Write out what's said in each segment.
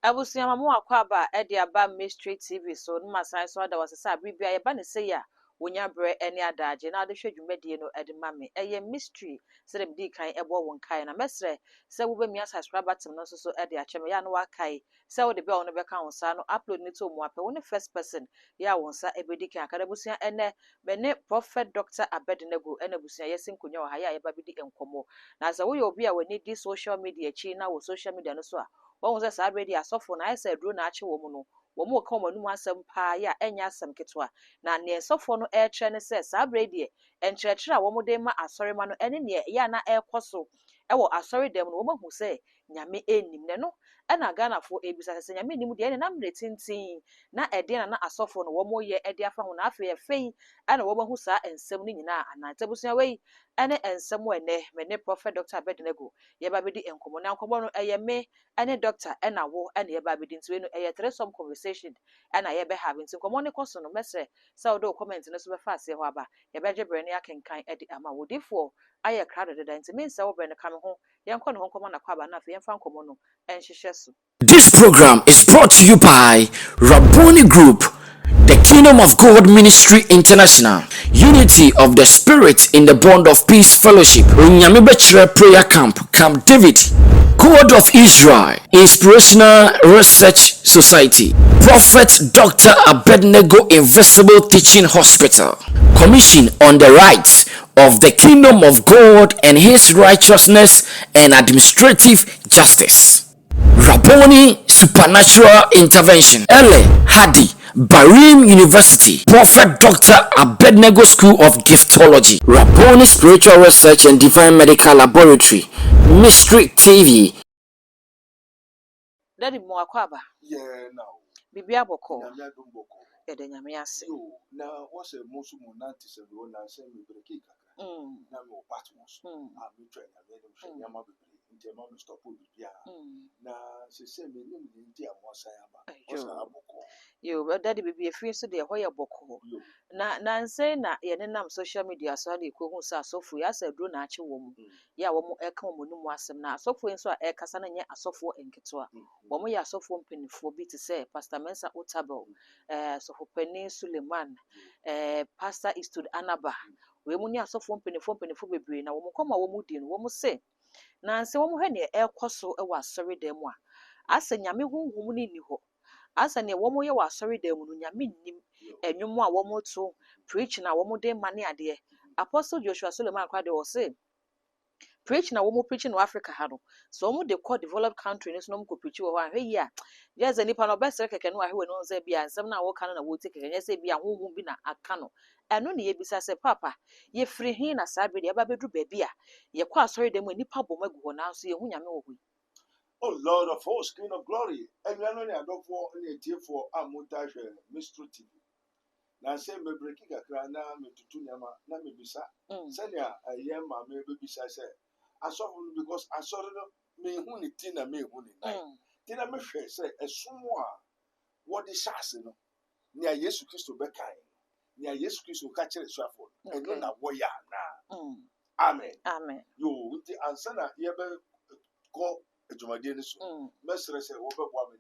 Abusia mamu akwaba e de aba Mystery TV so no masan so da wasesa bibia ye ba ne se ya wonya bre ene adaje na ade hwedwumadie no ede mame eye mystery se dem di kan ebo won kai na mesre se wo be mi subscribe button no so e de acheme ya no wakai se wo de be ono be kan won sa no upload ni to mu ape wo ne first person ya won sa e be di kan akada busia ene be ne prophet Dr. Abednego ene busia yesin kunyo ha ya ye ba bi di enkomo na se wo ye obi a wani di social media chi na wo social media no so a wọ́n sẹ́ saa abẹ́rẹ́ di asọ́fo na ayẹ́ sẹ́ duro na akye wọ́n mu no wọ́n mu ka wɔn anum asɛm paa yɛ a ɛnyɛ asɛm ketewa na nea sɔfo no ɛrekyerɛ ne sɛ saa abẹ́rẹ́ deɛ nkyerɛkyerɛ a wɔn de ma asɔre ma no ɛne nea ɛyɛ a na ɛrekɔ so ɛwɔ asɔre dɛm no wɔn ahu sɛ nyame ɛnnim na no ɛna Ghanafoɔ ebisa sɛ nyame nim deɛ ɛne nam mmerɛ tintin na ɛdeɛ na asɔfo no wɔn yɛ ɛde afa ho na afei ɛfɛ ɛna wɔn ahu saa nsɛm no nyinaa anante busua wei ɛne nsɛm wɔ ɛnɛ mɛ ne Prophet Dr. Abednego yɛba bɛdi nkɔmmɔ na nkɔmmɔ no ɛyɛ me ɛne doctor ɛna wo ɛna yɛba bɛdi nti wei no ɛyɛ threesome conversation ɛna yɛbɛha nti nkɔmmɔ ne kɔ so no mɛsrɛ sɛ wode wo comment no so bɛfa aseɛ hɔ aba yɛbɛgye berɛ ne akenkan ɛde ama wo difoɔ ayɛ krado deda nti mensɛ wo berɛ no ka me ho yɛnkɔ ne ho nkɔmmɔ na kɔ aba na afei yɛmfa nkɔmmɔ no ɛnhyehyɛ so. This program is brought to you by Rabboni Group, the Kingdom of God Ministry International, Unity of the Spirit in the Bond of Peace Fellowship, Onyame Bechire Prayer Camp, Camp David, God of Israel, Inspirational Research Society, Prophet Dr. Abednego Invisible Teaching Hospital, Commission on the Rights of the Kingdom of God and His Righteousness and Administrative Justice, Rabboni Supernatural Intervention, Ele Hadi, Barim University, Prophet Dr. Abednego School of Giftology, Rabboni Spiritual Research and Divine Medical Laboratory, Mystery TV. Daddy mo akwaba. Yeah, now. Bibia boko. Nyame adom boko. Yɛde nyame ase. Yo, na what's a most monantis and one and say me break kakra. Na me opatmos. Ah, me try na me no hwe nyama bebre. Nti ma me stop bibia. Na se me nim nti amosa yaba. What's a boko. Yo, daddy bibi efiri so de hɔ yɛ boko. Na nse na yɛne nam social media so ade ko hu sa asɔfo ya sa duro na akye wɔ mu. Ya wɔ mu ɛka wɔ mu num asɛm na asɔfo nso a ɛkasa na nyɛ asɔfo nketewa. Wɔn yɛ asɔfo mpanyinfoɔ bi te sɛ Pastor Mensa Otabel, Sɔfo Penny Suleiman, Pastor Istud Anaba. Wɔn mu ni asɔfo mpanyinfoɔ bebree na wɔn kɔma wɔn mu di no wɔn se na nse wɔn hwɛ nea ɛkɔ so ɛwɔ asɔre dɛm a asa nyame honhom ni ni hɔ. Asa ne wɔn yɛ wɔ asɔre dɛm no nyame nim ɛnwom a wɔn to preach na wɔn de ma ne adeɛ. Apostle Joshua Suleiman kwade wɔ se preach na womo preach no Africa ha no so womo de call developed country no so no mo preach wo ho ahwe yi a yes nipa no best keke no ahwe no nza bia nsem na wo ka na wo te keke nyese bia honhom bi na aka no eno ne yebisa se papa ye free hin na sabe de aba bedu ba bia ye kwa asori dem nipa bom agu ho na so ye hu nyame wo hu. Oh Lord of hosts, King of glory, and you know ne adofo ne tiefo amuta hwe Mystery TV. Na say me break kakra na me tutu nyama na me bisa. Senya ayem ma me bisa se asɔfo because asɔre no me hu ne ti na me hu ne nai ti na me hwɛ sɛ ɛsomo a wɔde hyase no nea Yesu Kristo bɛkae nea Yesu Kristo ka kyerɛ suafo ɛno na wɔyɛ ana amen yo nti ansa na yɛbɛ kɔ adwumadie no so mɛsrɛ sɛ wɔbɛboa me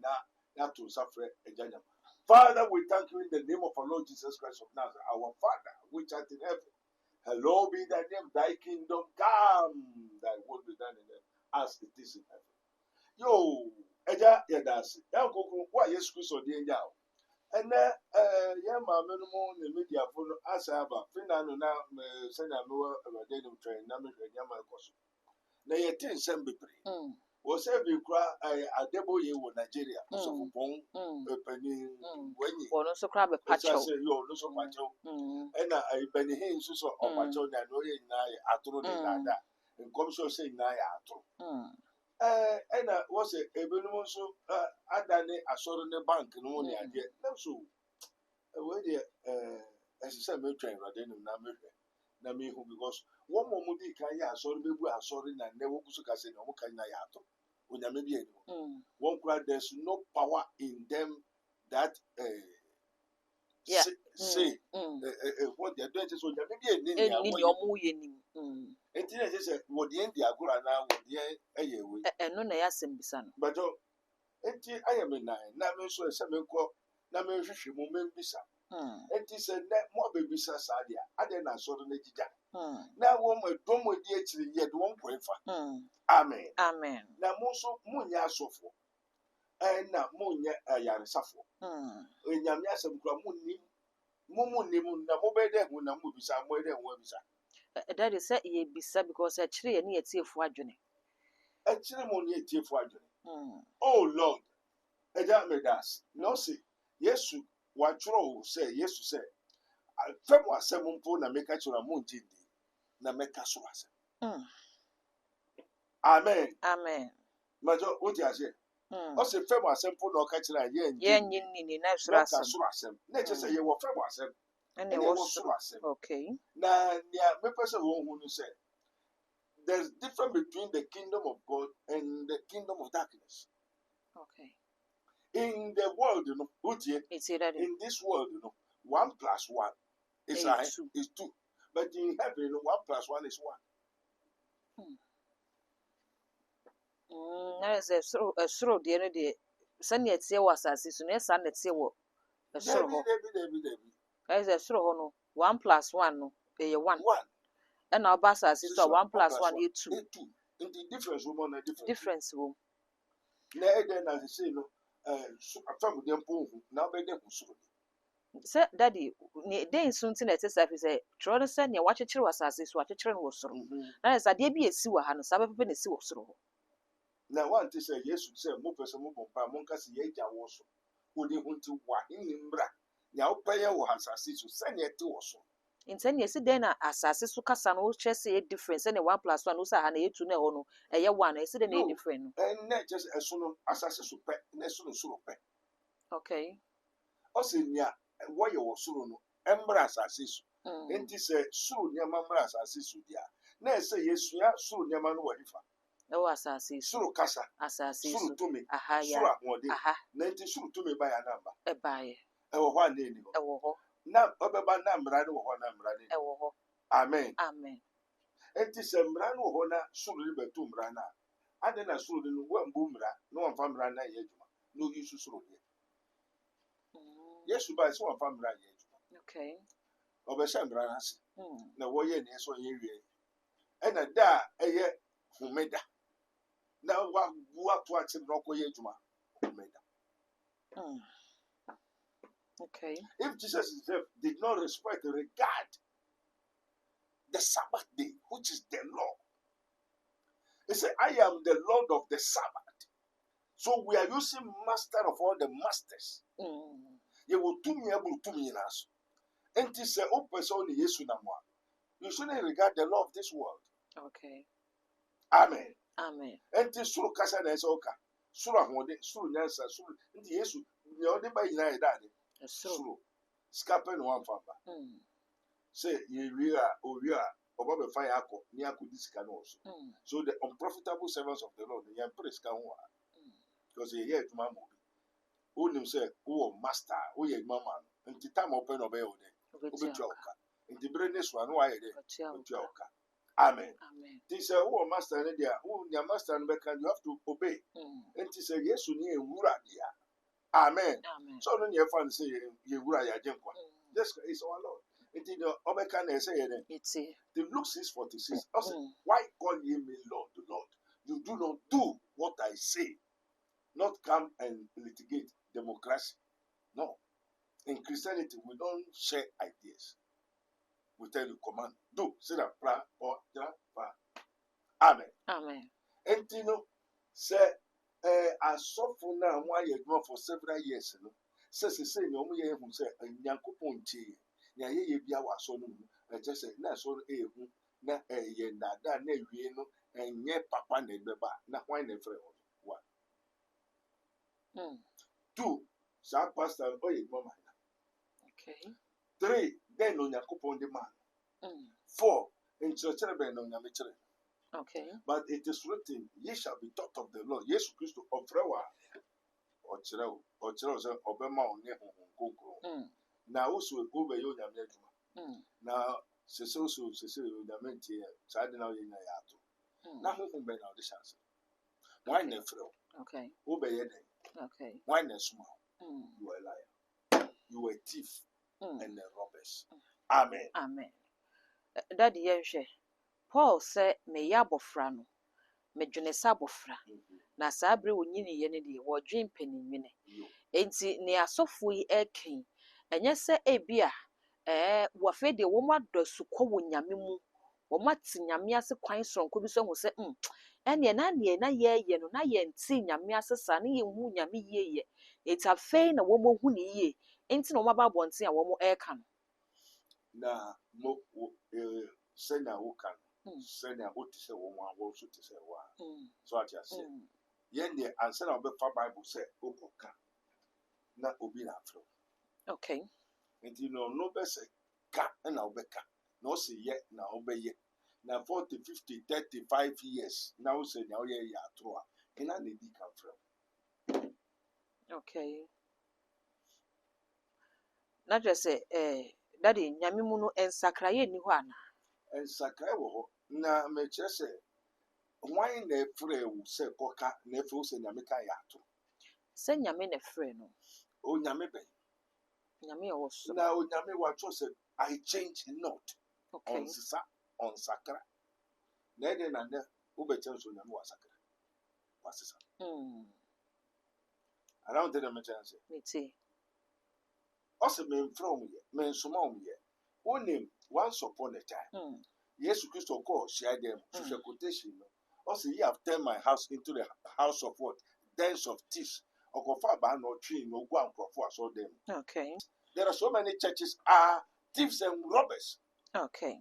na to nsa frɛ agya nyama. Father, we thank you in the name of our Lord Jesus Christ of Nazareth, our Father which art in heaven. Hallowed be thy name, thy kingdom come, thy will be done in earth as it is in heaven. Yo, Eja Yadasi, Yanko, what yes, Chris or the Yao. And Yama Menomo, the media for Asaba, Finano now, send a lower Radenum train, Namak Yama Kosu. Nay, 10 Sembipri. Was every cry a debo ye with Nigeria, so Pong, Penny, when you also crab a patch. Yo, no so much. And I Benny Haynes so on my own, and no, I told you and come so say Naya. And I was a minimum so I done a sort of the bank, no money I get. No, so away there as a semi train, I didn't know me who because one more moody can ya sorry, we are sorry, and never could say no can I ato. When I may be one cry, there's no power in them that say what they're doing is what they're doing. And then I said, what the end they are good now, what the end, and no, I asked him, son. But enti ayɛ me nan na me nso sɛ menkɔ na menhwehwɛ mu membisa enti sɛ nnɛ mo abɛbisa saa deɛ adɛn na asɔre no agyigya na wɔn dɔm a di akyiri yɛde wɔn kɔ fa amen Amen. na mo nso monyɛ asɔfoɔ ɛna monyɛ ayaresafo nyame asɛm kora monnim na mobɛyɛ dɛ hu na mobisa mobɛyɛ dɛ hu abisa That is say ye bisa because actually ye need to for adwene. ɛkyerɛ mo ne atiefo adwene oh lord ɛgya me das na ɔse yesu watwerɛ sɛ yesu sɛ fam asɛm mpo na meka kyerɛ mo ngye ndi na mɛka so asɛm amen Amen. majo wote aseɛ ɔse fam asɛm mpo na ɔka kyerɛ a Ye yɛngye nyini na na ka surasem. soro asɛm na ɛkyɛ sɛ yɛwɔ fam asɛm And ɛne it ɛwɔ was soro asɛm okay. na nea mepɛ sɛ wɔhu no sɛ there's difference between the kingdom of God and the kingdom of darkness. Okay. In the world, you know, It's that in this world, you know, 1 + 1 is Hey, like two. is 2. But in heaven, you know, 1 + 1 is 1. Na say soro de no de sani etie wo asase so na esa na etie wo soro ho. Debbie. Ai say soro ho no 1 + 1 no e 1. 1. And na oba asase so 1 + 1 e 2. 2. In the difference, woman, a difference. Difference wo. Na then as I say, no, from them, now be them who Say daddy ni den so nti na ete say say tro no say ne wa kyekyere wo asase so akyekyere no wo soro. Na esa de bi esi wo ha no sa pepe na esi wo soro ho. Now, one to say, yes, say, more person, more monkas, ye also. Would you want to walk in bra? Now, pay your assassin to send it to us. Nti na esi den na asase so kasa no wo kyerɛ say e difference na 1 + 1 no sa ha na e 2 na ho no eye 1 na esi den na e different no. And not just as soon as assassin pet, and soon so pet. Okay. Also, yeah, what you was soon, embra assassin. And this a soon, your mamma assassin, dear. Nay, say, yes, you are soon, your man, what if E wo asase so. Suru Casa, Asase Suru so. to me, Aha ya. Sura, one day, Aha. 90 Suru to me by a number. E bae. One name. E wo ho. Now, Baba Nambrano, one number. E wo ho. Amen. Amen. And this a Mrano, Hona, Suru, Betumbrana. I then a Suru, one boomra, no one family, no use to Suru. Yes, you buy some family. Okay. Obeshambranas. Na woye ne so yewie. E na da eye humeda. Na wa to ati no koye adwuma humeda. Okay. If Jesus himself did not respect or regard the Sabbath day, which is the law, he said, I am the Lord of the Sabbath. So we are using master of all the masters. You will do me able to me nas. And he said, oh, person yesu na mo. You shouldn't regard the law of this world. Okay. Amen. Amen. And this suru kasa na esoka. Suru ahode, suru nyansa, suru. Ndi yesu, ni ode ba yina eda de. Suru. Scape no one famba. Say ye we are oba be fire akọ ni akọ disika no so. So the unprofitable servants of the Lord, they are praise kan ho. Because ye hear tuma mo. Who nim say who master, who ye mama. Nti time open obey o de. Obetua oka. Nti brene so anu aye de. Obetua oka. Amen. Amen. This who master ne dia, who your master be can you have to obey. Nti say yesu ni ewura dia. Amen. Amen. So no ye fan say ye ewura ya jenkwa. This is our Lord. Nti the obeka na say ye the Luke 6:46. Why call ye me Lord, the Lord? You do not do what I say. Not come and litigate democracy. No. In Christianity, we don't share ideas. We tell you command. Do. Say that pra or pra. Amen. Amen. And you know, say, I suffer now why you go for several years. You know, say, no, me who say, Yanko Ponti, Yaya Bia was so no, just say, na so na ye na da na wie no, and ye papa ne beba, na why ne friend. 2, sa pastor, oh, mama. Okay. 3, then no Yakupon the man. 4, in church, no Yamitre. Okay. But it is written, ye shall be taught of the Lord. Yes, Christ of Frewa or Chero, Obama on Neho. Now also over your Yamajuma. Now, Cecil, Yamenti, Sadina Yato. Now, who may now the chance? Why never? Okay. Obey Okay. Why not small? Mm. You are a liar. You are a thief Mm. and a robbers. Amen. Amen. Daddy yɛnhwɛ. Paul sɛ meyɛ abɔfra no, medwene sɛ abɔfra. Na saa bere onyiniiɛ no deɛ wɔdwe mpanimwene. Enti ne asɔfoɔ yi ɛka yi, ɛnyɛ sɛ ebi a wɔafei deɛ wɔn adɔ sukɔ wɔ nyame mu. Wɔn ate nyame ase kwan soronko bi so hu sɛ ɛneɛ na yɛyɛ no na yɛnte nyame ase saa na yɛnhu nyame yie. Enti afei na wɔn hu ne yie. Enti na wɔn aba abɔnten a wɔn ɛka no. Na sɛnea woka no, sɛnea wote sɛ wɔn a wɔn nso te sɛ wɔn a. So ate ase. Yɛn deɛ ansa na wɔbɛfa Bible sɛ wokɔka na obi na afrɛ. Okay. Nti na ɔno bɛsɛ ka na wobɛka na ɔsɛ yɛ na wobɛyɛ. Na 40, 50, 35 years na wosɛ nea woyɛ yɛ atoro a ɛna na edi ka frɛ. Okay. Na kyerɛ sɛ daddy nyame mu no nsakraeɛ nni hɔ ana? Nsakrae wɔ hɔ na mekyerɛ sɛ hwan na ɛfrɛ wo sɛ kɔka na ɛfrɛ wo sɛ nyame ka yɛ atoro. Sɛ nyame na ɛfrɛ no. Onyame bɛn. Nyame a ɔwɔ soro. Na onyame watwerɛ sɛ I change not. Okay. Ɔnsesa ɔnsakra. Na ɛdeɛ na nnɛ wobɛkyerɛ nso onyame wasakra. Wasesa. Ana wonte dɛ mekyerɛ sɛ. Mete. Ɔsɛ memfrɛ wo yɛ, mensoma wo yɛ. Wonim once upon a time. Yesu Kristo kɔɔ hyiadan mu. Hwehwɛ quotation no. Ɔsɛ ye have turned my house into the house of what? Dens of thieves. Ɔkɔfa abaa na ɔtwee na ogu ankorɔfo asɔredan mu. Okay. There are so many churches are thieves and robbers. Okay.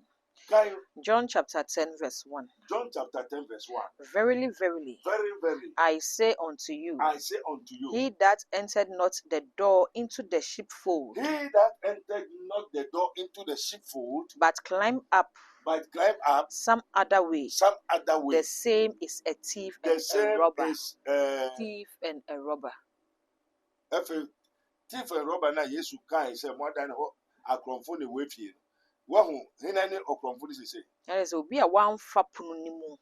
Can John chapter 10 verse 1. John chapter 10 verse 1. Verily, verily, Very, very. I say unto you, I say unto you, he that entered not the door into the sheepfold, he that entered not the door into the sheepfold, but climbed up some other way, the same is a thief and a robber. Thief and a robber. Thief and robber na Yesu kan say more than akromfo ne wefie. Wahu hena ne okromfo dis say. There is obi a wan fa pono ni mu.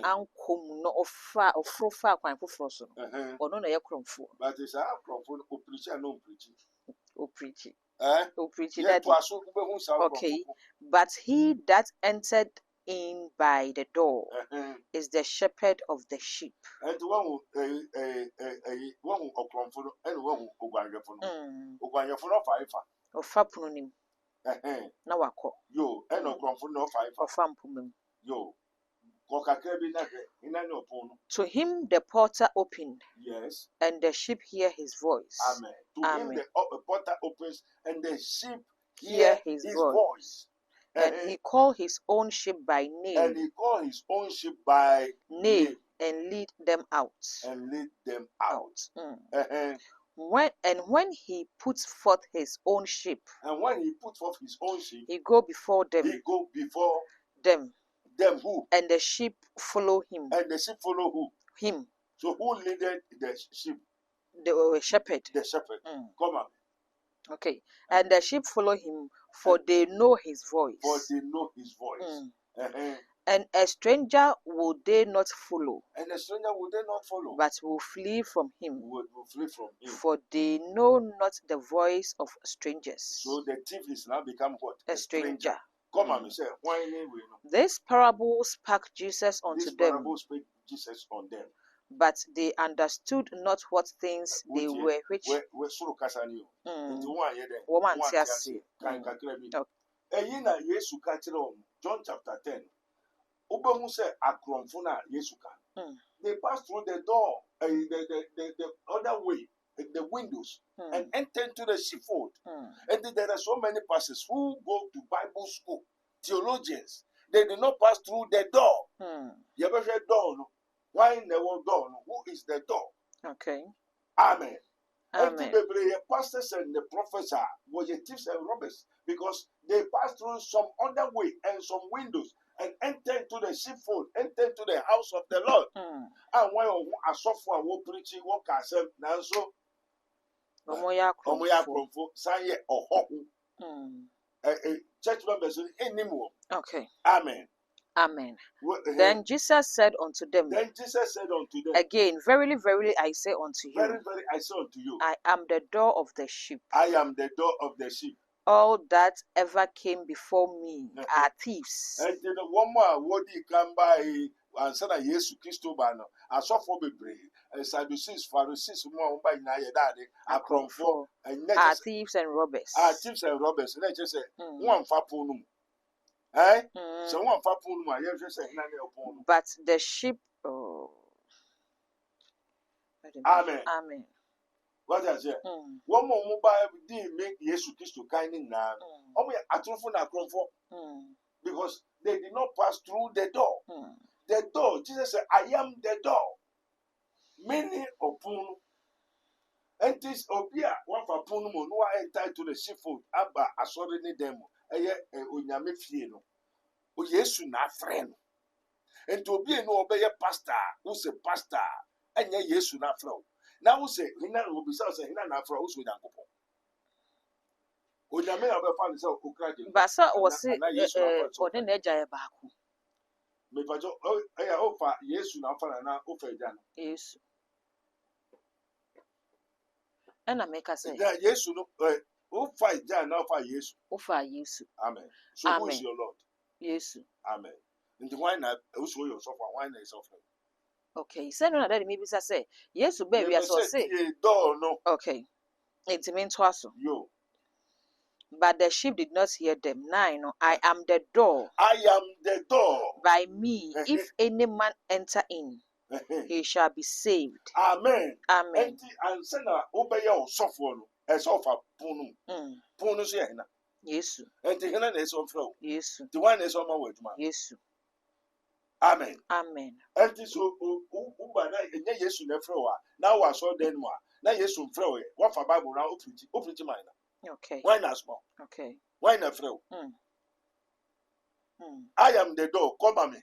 Ankom no ofro fa kwan foforo so no. Ono na ye kromfo. But it's a kromfo o preach and no preach. O preach. O preach that. Okay. But he that entered in by the door is the shepherd of the sheep. And one okromfo no and one ogwanjefo no. Ogwanjefo no fa Ofa pono nim. Na wakọ. Yo, and okromfo no fa Ofa mpomem. Yo. To him the porter opened. Yes. And the sheep hear his voice. Amen. To him the porter opens and the sheep hear his voice. And he called his own sheep by name. And he called his own sheep by name. And lead them out. And lead them out. When he puts forth his own sheep. And when he puts forth his own sheep. He go before them. He go before them. Them who? And the sheep follow him. And the sheep follow who? Him. So who leaded the sheep? The shepherd. The shepherd. Come on. Okay. And the sheep follow him, for they know his voice. For they know his voice. And a stranger will they not follow. And a stranger will they not follow. But will flee from him. Will flee from him. For they know not the voice of strangers. So the thief is now become what? A stranger. Come on, say, why we know? This parable spake Jesus unto them. This parable spake Jesus on them. But they understood not what things they were which. John chapter 10. They passed through the door, the other way, the windows, and enter into the sheepfold. And there are so many pastors who go to Bible school, theologians. They do not pass through the door. You ever heard door? No? Why never door? No? Who is the door? Okay. Amen. Amen. And the pastors and the prophets were thieves and robbers because they passed through some other way and some windows and enter into the sheepfold, enter into the house of the Lord. And when I saw for what preaching, what can say now so. Omoya kromfo saye ohohu. Church members anymore. Okay. Amen. Amen. Then Then Jesus said unto them, Jesus said unto them, again, verily, verily, I say unto very, you, very, I say unto you, I am the door of the sheep. I am the door of the sheep. All that ever came before me are thieves. And then one more word he come by and said, yes, Christo Bano, I saw for the brave, and Sadducees, Pharisees, more by Naya Daddy, I come for, and are thieves and robbers. Are thieves and robbers. And I just say, Mm. one fapunum. Eh? Mm. So one fapunum, I just say, Nana. But the sheep, oh. Amen. Amen. What I say? Mm. One more mobile didn't make yes, Christo kind in now. Oh, I told for now, because they did not pass through the door. Mm. The door, Jesus said, I am the door. Many open. And this obia one for Puno, no entitled to the seafood, Abba, a sorry demo, a unyame fieno. O yesu na friend. And to be no obey a pastor, who's a pastor, and ye yesu na fro. Now say, Hina will be so say, Hina na fro, who's with Uncle. Unyame of a fan is of Ukraine. But so was it or the Neja Baku? Maybe I offer yesu na fan and now offer Jan. Yes. And I make us say, yes, who fight Jan now for yes. Offer yes. Amen. So who is your Lord? Yes. Amen. And why not also yourself? Why not suffering? Okay, send on that maybe say, yes, baby, as I say. Door, no. Okay, it means also. Yo. But the sheep did not hear them. 9. I am the door. I am the door. By me, if any man enter in, he shall be saved. Amen. Amen. And send obey your software as of a punum. Punus yena. Yes. And the Hena is on flow. Yes. The one is on my way to man. Yes. Amen. Amen. And this Uba, yes, you never. Now I saw them more. Now, yes, you throw it. What for Bible now? Open to mine. Okay. Why not small? Okay. Why not throw? I am the door. Come on me.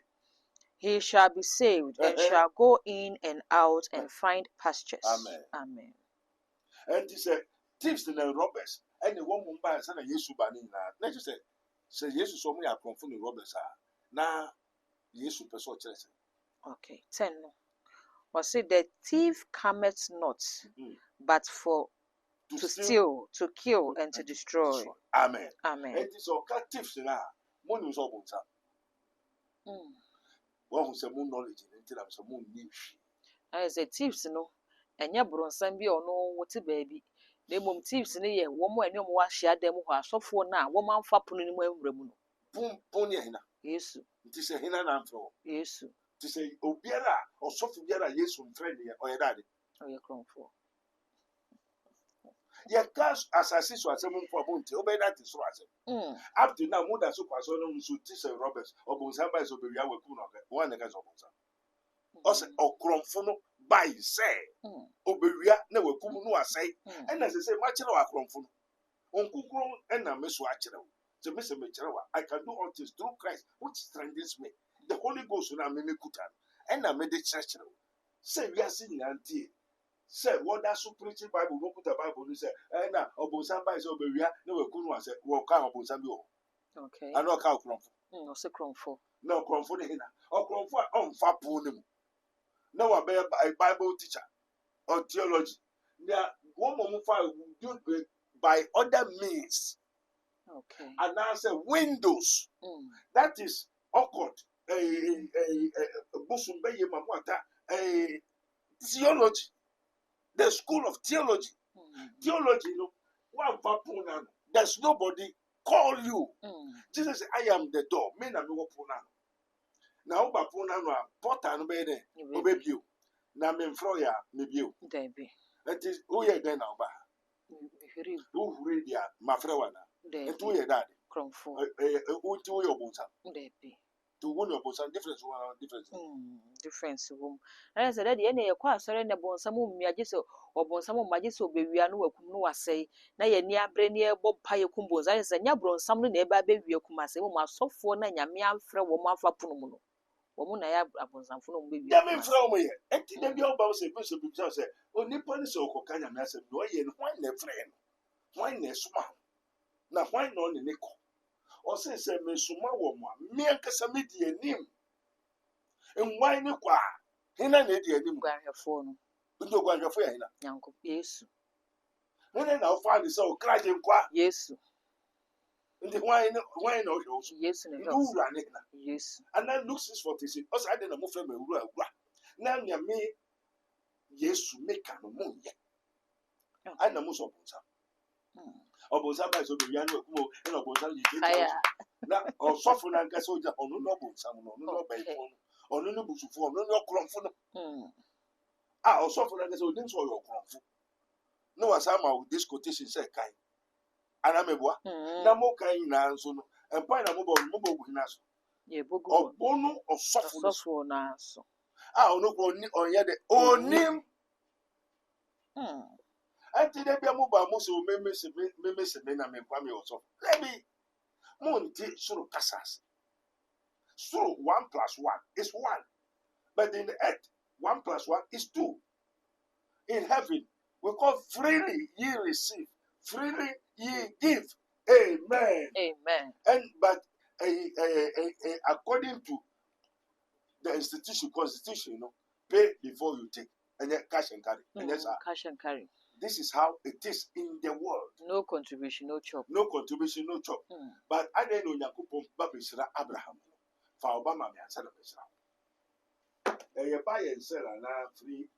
He shall be saved and shall go in and out and find pastures. Amen. Amen. And he said, thieves and robbers. And the woman by son of Yesu Banina. Let you say, Jesus saw me are confunding robbers. Now, Yesu person. Okay. 10. Or say, the thief cometh not, but for to steal, to kill, and to destroy. Amen. Amen. And this all thieves now. Money is all one who said more knowledge until I'm some more new. I say, thieves, no, and ya bronson be or no, what a baby. They mum thieves in a year, one more and no more share them who are so for now, woman for pulling him remuno. Boom, pony hina. Yes, it is a hina and flow. yes, To say, oh, Biera, or Sophia, yes, from friend or your daddy. or your crown for. Your cash assassins was a moon for Bunty, obey that is right. Up to now, more than so was on to Tissa Roberts or Bonsamba is over Yahweh Kuno, one against Obonsa. Also, or Cromfono by say, Oberia, never Kumuno, say, and as I say, much of our Cromfono. Uncle Crom and a Miss Watcher. So, Mr. Michelawa, I can do all this through Christ, which strengthens me. The Holy Ghost will not make me kutan, and I made it church. Say, we are seeing auntie. Say, what that's so preaching Bible, no put a Bible, you say, and now, Obosamba is over here, no, Kuno, say, walk out Obosambio. Okay. I know how Cromfo. No, say crown for. No, Cromfo, or Cromfo on Fapunum. No, I bear a Bible teacher or theology. Now, one moment do by other means. Okay. And now say windows. That is awkward. A Busumbe Mamata, a theology. The school of theology. Theology, you know, one Papunan. There's nobody call you. Jesus said, I am the door. Men are no Punan. Now, Papunan, Potter, no baby, obey you. Now, men Froya, maybe you. Debbie. That is who you then now. Who read ya, Mafrewana. And to your daddy. Crown for. Who to your bones. Debbie. To one of us, difference. Difference room. And I said, that the end of quite sorry, and upon some of me, I just or some of my just obey, we are no say. Now, you're near Brenier Bob Payacumbos. I said, Yabron, something nearby baby, you come as a woman, so for nine, Yamian, Fred, woman for Puno. Woman, I have upon some phone baby. Yamin from me, and then the old boss, Bishop himself said, oh, Nippon is so kind of message, no, and why ne friend? Why ne smile? Now, why not the nickel? Or say, me suma woman, me and Casamidi and him. nwan ne kwa hena na edi anim Guahwefo no. ndo gwanhwefo ya hena Nyanko Yesu. hena na ofa ne so kraje nkwa Yesu. ndi nwan na ohwe so Yesu ne ndo helps. wura ne hena Yesu. ana Luke 6:46 osa ade na mo frɛ me wura na nyame Yesu meka no mo ye ana mo so bonsa obonsa ba so be ya no akumo na obonsa ye je Aya. na osofo na nka so ja onu no bonsa no onu no ba ifo no onu no busufo onu no kromfo no osofo na nka so odin so yo kromfo no wasa ma this quotation say kai ana meboa na mo kai na nso no empa na mo bo hina so Ye bogu. obonu osofo no Osofo na so. onu ko ni onye de onim ati de bia mo ba mo so meme na me kwa me osofo lebi mo nti suru kasas so 1 + 1 is 1 but in the earth 1 + 1 is 2 in heaven we call freely ye receive freely ye give amen Amen. and but according to the institution constitution pay before you take and then cash and carry and yes Cash and carry. this is how it is in the world No contribution, no chop. no contribution no chop but I don't know Yakupon Babishra Abraham for Obama me answer the buy and sell and free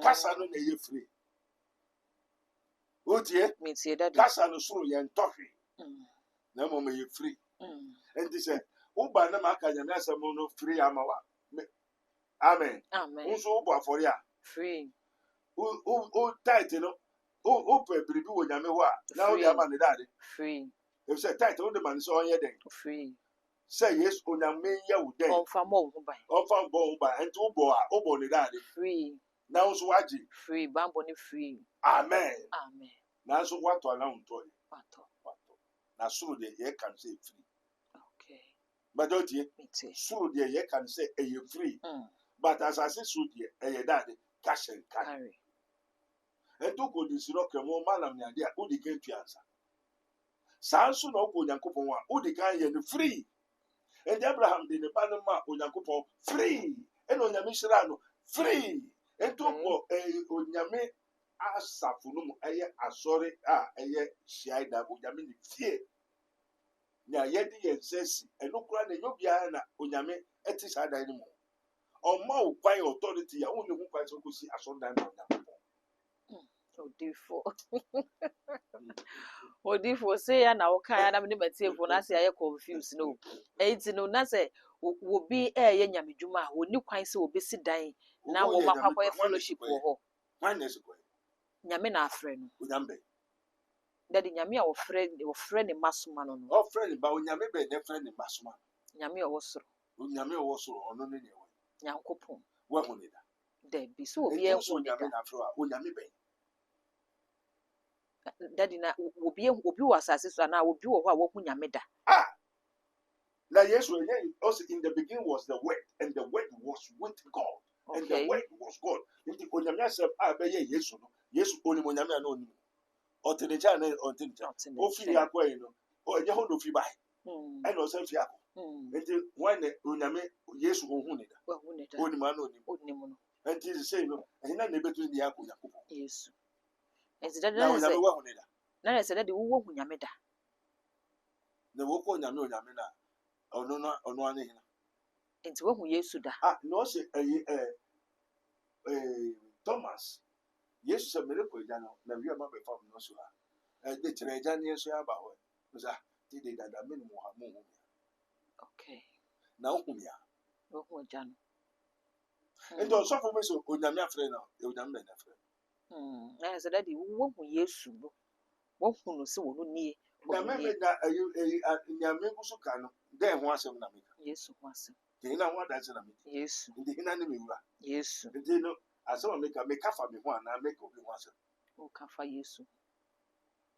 kasa no na ye free otie Me tie daddy. kasa no so ye ntɔhwe na mo ye free and this uba na maka nyame asɛm no free amawa amen Amen. unso ubo afɔre a Free. o tight no o pe biribi wo nyame ho a na o de ama ne dade Free. if say tight o de man so onye den Free. say yes o nyame ya wo den Confirm mo ho ban. o fa bo wo ba enti ubo a ubo ne dade Free. na unso waji Free. Bambo ni free. amen Amen. na unso wato na unto Pato. na soro de ye kan say free Okay. but don't ye Me tie. soro de ye kan say e ye free but as I say so de e ye dade cash and carry Carry. ento ko di siro kemo malam ne ade a odi kan tuansa saa nso na ọkọ onyankopɔn a odi kan yɛ no free and Abraham de ne ba no ma onyankopɔn free ɛna onyame hyira no free ento ko onyame asafo no mu ɛyɛ asɔre a ɛyɛ hyiae da onyame ne fie na yɛde yɛn nsa si ɛno kora na ɛnyɛ biara na onyame ɛte saa dan no mu ɔma wo kwan authority a wone ho kwan sɛ wokɔsi asɔredan ma onyankopɔn Odifo. Odifo say ya na woka ya na me matiefo na say ya confused no. Enti no na say wo bi ye nyamedwuma a woni kwan say obesi dan na wo makwakoy fellowship wo ho. Wan na sikwa Nyame na afre no. onyambe Daddy nyame a wo frɛ ne masoma no no. o friend ba onyame be ne friend masoma Nyame a wo soro. onyame wo so ono ne ne wo Nyankopɔn. wa hu ne da Da bi so obi e hu ne onyame da. na afro a onyame be Daddy na obi wo asase so na obi wo ho a wo hu nyame da. na yesu also in the beginning was the word and the word was with God and the Okay. word was God nti onyame asɛm a be ye yesu no yesu onim onyame a na onim ɔtenecha na ɔtenecha ofi ya kwa yi no o enye ho no fi bai ɛna ɔsɛ fi akɔ nti wan na onyame yesu hu ne da Wa hu ne da. onim ana onim Onim no. nti sɛ no ɛhina na ebetu ne yakɔ yakɔ Yesu. Enti daddy na na say onyame wa hu ne da na say daddy wo hu nyame da. na wokɔ onyame na ɔno ane hina Enti wo hu Yesu da. na ɔsɛ Thomas yesu sɛ mere kɔ agya no na wi ama bɛfa mu no so a de kyerɛ agya ne so aba hɔ no sa ti de dada me mu ha mu hu Okay. na wo hu ya Wo hu agya no. nti ɔsɔfo bi so onyame afrɛ no onyame bɛ na afrɛ Na say daddy wo hu Yesu no. Wo hu no se wo no nie. na me na nyame gu so ka no dɛ ho asɛm na me ka Yesu ho asɛm. te hina ho adanse na me Yesu. nti hina ne me wura Yesu. nti no asɛm a meka fa me ho anaa meka obi ho asɛm O ka fa Yesu.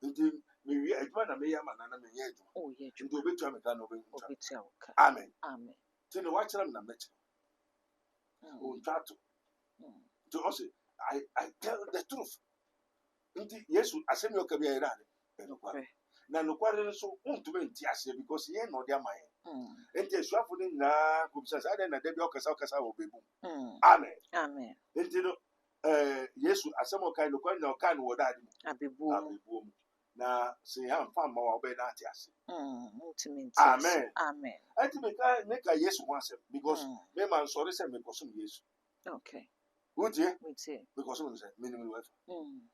nti mewie adwuma na meyɛ ama na menyɛ adwuma O ye nti adwuma. obetua me ka na obetua Obetua wo ka. amen Amen. nti ne wakyerɛ me na mɛkyerɛ ontwa to nti ɔse I tell the truth nti yesu asɛm yɛ ɔka bi ayɛ dɛ ɛnokware na nokware no so wontumi nte aseɛ because yɛn na ɔde ama yɛn Enti esuafo no nyinaa kɔbisa sɛ adɛn na da bi ɔkasa wɔ bɛbu. Mm. Amen. Amen. Enti no Yesu asɛm ɔkae no kwan na ɔkae no wɔ daade mu. Abebuo. Abebuo mu. Na sɛ yɛamfa mma wa wobɛyɛ no ate ase. Ultimate. Amen. Amen. Enti meka Yesu ho asɛm because mema nsɔre sɛ mekɔsom Yesu. Okay. Wotie? Wotie. Mekɔsom no sɛ menim no wafa. Mm.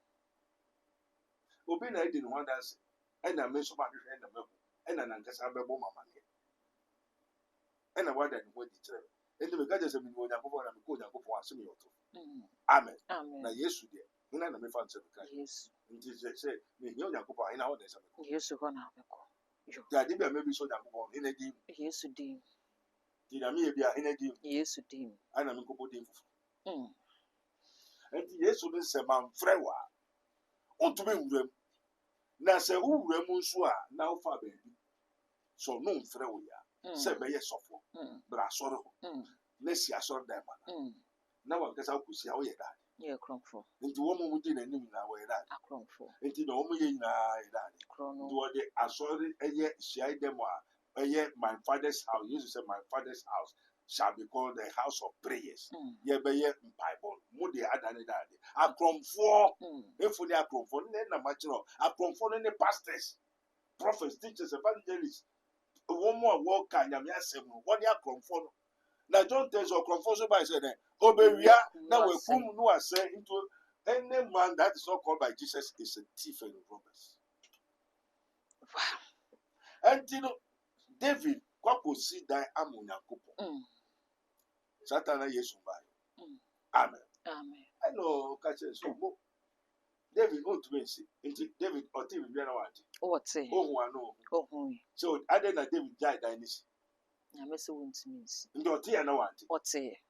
Obi na edi ne ho adanse ɛna me nso mahwehwɛ ɛna mɛbo ɛna nankasa bɛbɔ mamaneɛ ɛna wada ne ho adi kyerɛ me. Enti meka kyerɛ sɛ menim Onyankopɔn na mekɔ Onyankopɔn ase meyɛ ɔto. Amen. Amen. Na Yesu deɛ hena na mefa nsɛ meka Yesu. nti sɛ mehia Onyankopɔn hena hɔ na ɛsɛ mekɔ. Yesu hɔ na mekɔ. Nti ade bi a mebi sɛ Onyankopɔn hena din Yesu din. nti na meyɛ bi a hena din Yesu din. ana menkɔbɔ din foforɔ. Mm. Enti Yesu no sɛ mamfrɛ wo a ɔntumi nwura mu. Na sɛ wowura mu nso a na wofa baabi so no mfrɛ wo ya sɛ bɛyɛ sɔfo bra asɔre hɔ na si asɔre dan ma no na wankasa wokɔsi a woyɛ daade. Yɛ krɔmfo. Nti wɔn mu di n'anim nyinaa wɔyɛ daade. Akrɔmfo. Nti na wɔn yɛ nyinaa yɛ daade. Krono. Nti wɔde asɔre ɛyɛ hyiae dɛm a ɛyɛ my father's house. Yesu sɛ my father's house shall be called the house of prayers. Yɛbɛyɛ mpaebɔ mu de adane daade. Akrɔmfoɔ efu ne akrɔmfoɔ ne nam akyerɛ akrɔmfoɔ no ne pastors, prophets, teachers, evangelists wɔn mu a wɔka nyame asɛm no wɔne akrɔmfoɔ no. Na John tells akrɔmfoɔ so by sɛ dɛ obewia na wakum no asɛ into any man that is not called by Jesus is a thief and a robber. Wow. Enti no David kwakosi dan ama Onyankopɔn. Satan na Yesu ba. Amen. Amen. Hello, kache so mo. David go to me see. Enti David o ti bi na wante. Wote. Ohun ano. Ohun. So ade na David die dan ni si. Nyame se wontumi nsi. Ndi o ti ya na wante. Wote.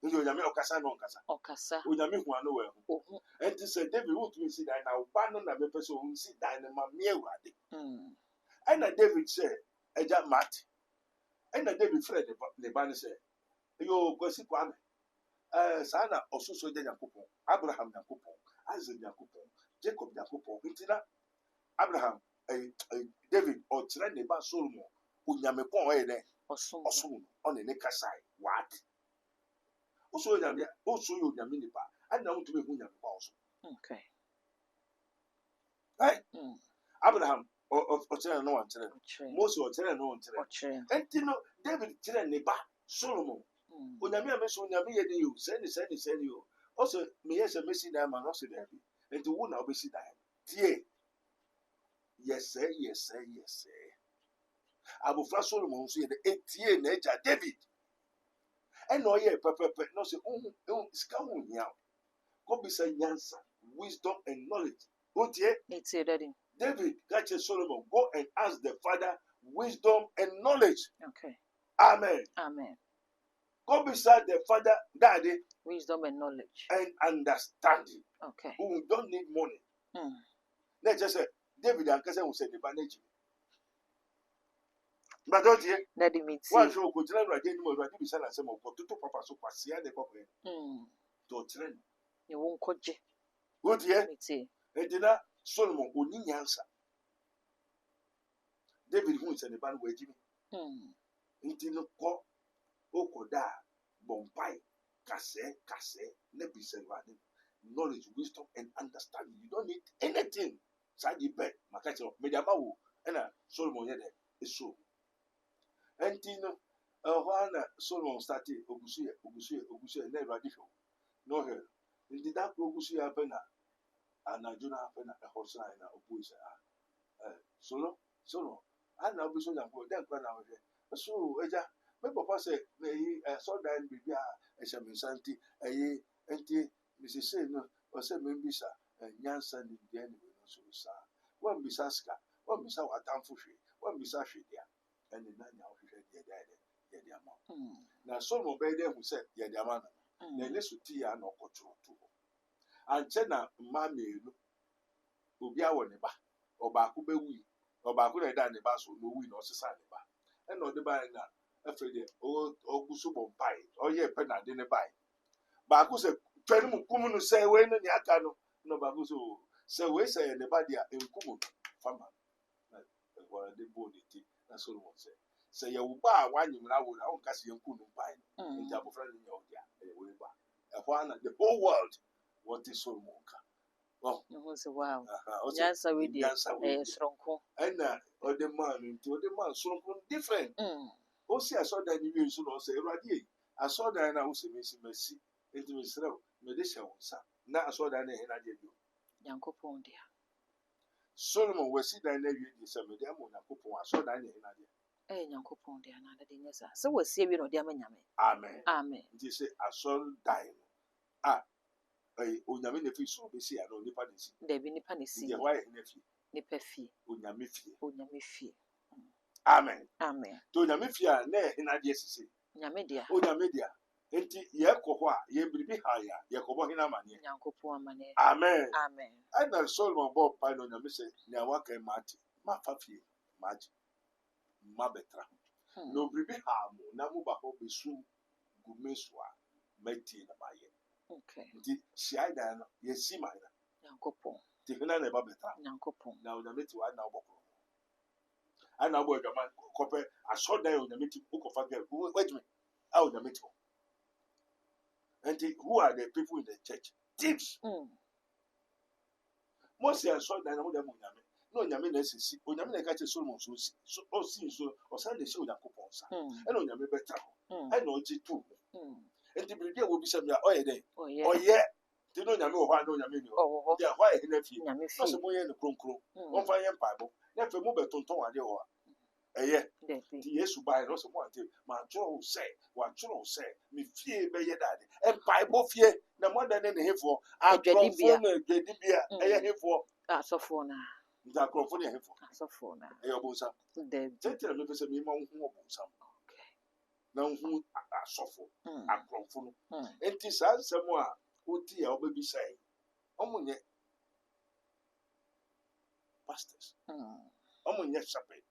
Ndi o nyame okasa na okasa. Okasa. O nyame hu ano we hu. Ohun. Enti say David wo to me see dan na ba no na me pese o si dan na ma me awurade. Na David say eja mat. Na David Fred ne ba ne say yo kwasi kwame. Saa na ọsụsọ dị Nyankopɔn, Abraham Nyankopɔn, Isaac Nyankopɔn, Jacob Nyankopɔn. Nti na Abraham David ɔkyerɛ ne ba Solomon onyamepɔn ɔyɛ dɛ ɔsom no ɔne ne kasae waate. Oso yɛ onyame nipa ana wotumi ehu nyamepɔn ɔso. Okay. Right? Abraham ɔkyerɛ no wankyerɛ no. Mose ɔkyerɛ no wankyerɛ. Nti no David kyerɛ ne ba Solomon. Onyame a meso onyame yɛ de yo sɛni yo ɔsɛ meyɛ sɛ mesi dan ma no ɔsɛ daabi nti wo na wobɛsi dan tie yɛsɛ abofra Solomon nso yɛ de etie na agya David ɛna ɔyɛ pɛpɛpɛ na ɔsɛ sika ho hia kɔbisa nyansa wisdom and knowledge otie etie daddy David ka kyerɛ Solomon go and ask the father wisdom and knowledge. Okay. Amen. Go beside the father, daddy, wisdom and knowledge and understanding. Okay. We don't need money. Let's just say David and Kasa will say the bandage. But don't you? Daddy meets one show could tell right anymore. I did send some of what to papa so pasia the copy. To train. You won't coach. Good year. And then Solomon would need answer. David who said the band where Jimmy. Until no okoda bompai kase nebise knowledge, wisdom and understanding. You don't need anything. Sadi bet makacho mediamawo ena Solomon yede eso. Entino wana Solomon started ogusuye na radisho. No he. Ndi da ogusuye apena anajuna apena ehosa na obuisa. Solo ana obuso yanko den kwa na we. So eja me papa say so dan bibia ehyeminsanti enti misese no o say me bisa nyansa ni dia ni no so sa wan bisa ska wan bisa watamfo hwe wan bisa hwedia ene na nya hwe dia dia ma na so mo be dey hu say dia dia ma na ne so ti ya na okotroto anche na mma melu obi awo ne ba obaako bewu obaako na da ne ba so no wi na osesa ne ba ene o de ba na afede ogusu bompai oye pena de ne bai ba ku se twani mu kumu no se we no ni aka no ba ku so se we se ne ba dia enkumu fama na wala de bo de ti na so no se sɛ yɛwo ba a wanyemra wo na wonka sɛ yɛnku no mpae no nti Mm. abɔfra no nya ɔde a ɛyɛ wei ba ɛhɔ ana the whole world wɔte Solomon ka No say wow. ɔsɛ Nyansa we dey. nyansa wei deɛ. Soronko. ɛna ɔde maa no nti ɔde maa soronko different Mm. osi asɔdan no wie nso na ɔsɛ awurade yi asɔdan no a wosɛ mesi masi nti mesrɛ wo mede hyɛ wo nsa na asɔdan no ɛhe no adeɛ bio Nyankopɔn dia. Solomon wasi dan no awie di sɛ mede ama onyankopɔn asɔdan no ɛhe no adeɛ Nyankopɔn dia na de nyesa. Se wasie wi no de amanyame. amen Amen. nti sɛ asɔdan no a onyame na ɛfiri soro bɛsi a na onipa ne si Da bi nipa ne si. nti ɛhɔ ayɛ he no afie Nipa fie. onyame fie Onyame fie. amen Amen. nti onyame fie a na ɛhe no adeɛ sisi Nyame dia. onyame dea nti yɛkɔ hɔ a yɛbiribi ha yɛ a yɛkɔbɔ hene amanneɛ Nyankopɔn amane. amen Amen. ɛna Solomon bɔɔ mpae na onyame sɛ nea waka yi maate mafa fie maagye mma bɛtra ho na obiribi ha mo na moba hɔ bɛsu gu me so a matie na mayɛ Okay. nti hyiae dan no yɛsi man na Nyankopɔn. nti hena na ɛba bɛtra ho Nyankopɔn. na onyame te hɔ ana wobɔ korɔ ana wobɔ adwama kɔpɛ asɔdan a onyame te wokɔfa gɛ wagye a onyame te hɔ nti who are the people in the church thieves Mose asɔdan na wode ma onyame na onyame na asisi onyame na ɛka kyerɛ Solomon so ɔsi nso ɔsan de hyɛ onyankopɔn nsa ɛna onyame bɛtra hɔ ɛna ɔgye to ho nti biribi a wɔbisa me a ɔyɛ dɛn ɔyɛ nti na onyame wɔ hɔ a na onyame ni hɔ nti ɛhɔ ayɛ hena fie na sɛ moyɛ no kronkron wɔmfa yɛ mpaebɔ na afei mobɛtontɔn adeɛ hɔ a ɛyɛ nti Yesu baeɛ na ɔsɛ moante matwerɛ wo sɛ watwerɛ wo sɛ me fie bɛyɛ dade mpaebɔ fie na moada ne ne hefoɔ akorɔmfoɔ no adwadibea ɛyɛ hefoɔ asɔfoɔ no nti akorɔmfoɔ no yɛ hefoɔ asɔfoɔ no ɛyɛ ɔbonsam tɛntɛn mepɛ sɛ mema wo ho ɔbonsam na wo ho asɔfo akorɔmfo no nti saa nsɛm a wotii a wobɛbisae ɔmo nyɛ pastors ɔmo nyɛ shepherd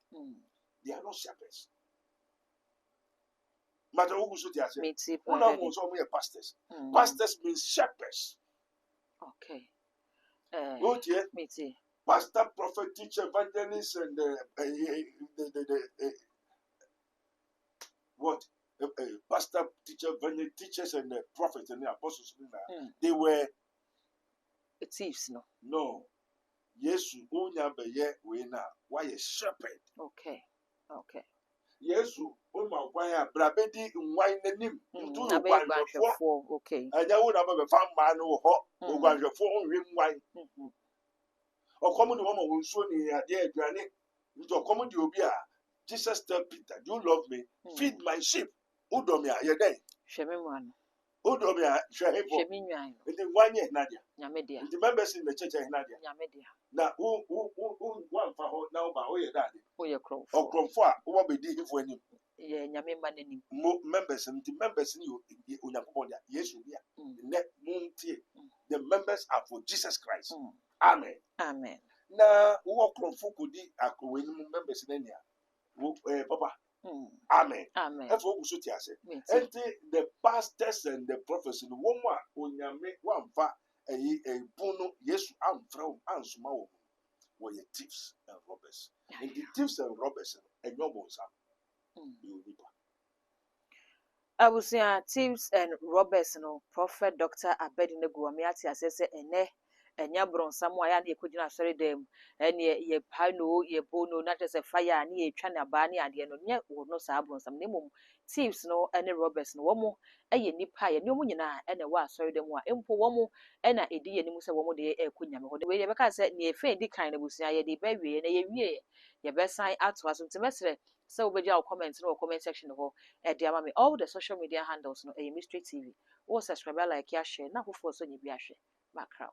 they are not shepherds mata wogu so te ase wona wo sɛ ɔmo yɛ pastors pastors means shepherds okay wotie pastor, prophet, teacher, evangelist, and pastor, teacher, evangelist, teachers, and prophets and the apostles. They were thieves, no. No. Yesu unya beye wena. Why a shepherd? Okay. Yesu uma waya brabedi wine nim. Okay. And you would have a fan man who hot. Who was your phone rim wine. Ọkọm de wɔn a wɔn nsuo ne adeɛ aduane nti ɔkɔm de obi a Jesus tell Peter, do you love me? Feed my sheep. Udɔ mi a yɛ dɛ. Hwɛ me mu ano. Udɔ mi a hwɛ he fo. Hwɛ me nwan no. Nti wanyɛ hinadeɛ. Nyame deɛ. Nti members in the church hinadeɛ. Nyame deɛ. Na wamfa hɔ na woba woyɛ dade. Woyɛ krɔmfo. Ɔkrɔmfo a wowɔ bɛdi hifo anim. Yɛ nyame ma n'anim. Members nti members ni Onyankopɔn deɛ Yesu bia. Nnɛ montie. The members are for Jesus Christ. Amen. Amen. Na wo krɔmfo kodi akɔwɛ ni members na nia wo papa amen efo wo so ti ase enti the pastors and the prophets no wo mu a onyame wamfa eyi ebun no Yesu amfra wo ansoma wo wo ye thieves and robbers and the thieves and robbers enyo bonsam onipa abusia thieves and robbers no prophet Dr. Abednego amiati asese ene enya bronsam a ya na ekogina asori dem ene ye pano ye bono na tese fire na ye twa na ba na ade no nye wo no sa bronsam na mom thieves no ene robbers no womo eye nipa ye ne omo nyina ene wa asori dem a empo womo ena edi ye nimu se womo de ekonyame ho de we ye beka se ne efe di kan na busia ye de ba wie na ye wie ye be sign ato aso ntemesre se obeja comment no comment section ho e de ama me all the social media handles no e Mystery TV wo subscribe like ya share na hofo so nyi bi ahwe background